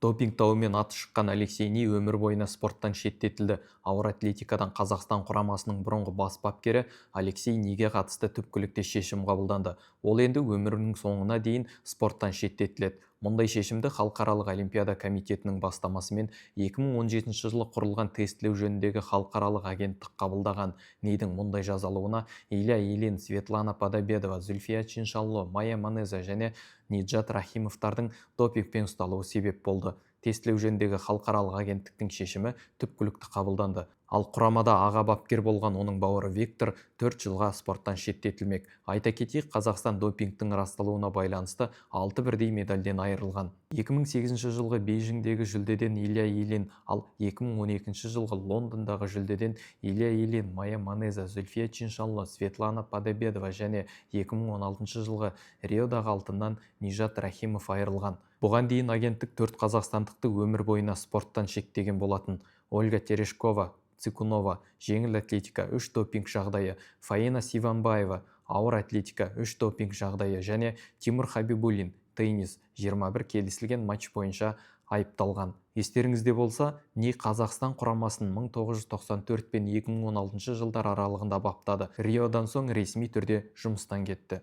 Допинг дауымен аты шыққан Алексей Ни өмір бойына спорттан шеттетілді. Ауыр атлетикадан Қазақстан құрамасының бұрынғы бас бапкері Алексей Ниге қатысты түпкілікті шешім қабылданды. Ол енді өмірінің соңына дейін спорттан шеттетіледі. Мұндай шешімді Халықаралық олимпиада комитетінің бастамасымен 2017 жылы құрылған тестілеу жөніндегі халықаралық агенттік қабылдаған. Нидің мұндай жазалауына Илья Ильин, Светлана Подобедова, Зүлфия Чиншанло, Майя Манеза және Ниджат Рахимовтардың допингпен ұсталуы себеп болды. Тестілеу жөніндегі халықаралық агенттіктің шешімі түпкілікті қабылданды. Ал құрамада аға бапкер болған оның бауыры Виктор 4 жылға спорттан шеттетілмек. Айта кетейік, Қазақстан допингтің расталуына байланысты 6 бірдей медальден айырылған. 2008 жылғы Бейжіңдегі жүлдеден Илья Ильин, ал 2012 жылғы Лондондағы жүлдеден Илья Ильин, Майя Манеза, Зүлфия Чиншанло, Светлана Подобедова және 2016 жылғы Риодағы алтыннан Ниджат Рахимов айырылған. Бұған дейін агенттік 4 қазақстандықты өмір бойына спорттан шектеген болатын. Ольга Терешкова, Цикунова, жеңіл атлетика 3 допинг жағдайы, Фаина Сиванбаева, ауыр атлетика 3 допинг жағдайы және Тимур Хабибуллин, теннис 21 келісілген матч бойынша айыпталған. Естеріңізде болса, Ни Қазақстан құрамасын 1994 пен 2016 жылдар аралығында баптады. Риодан соң ресми түрде жұмыстан кетті.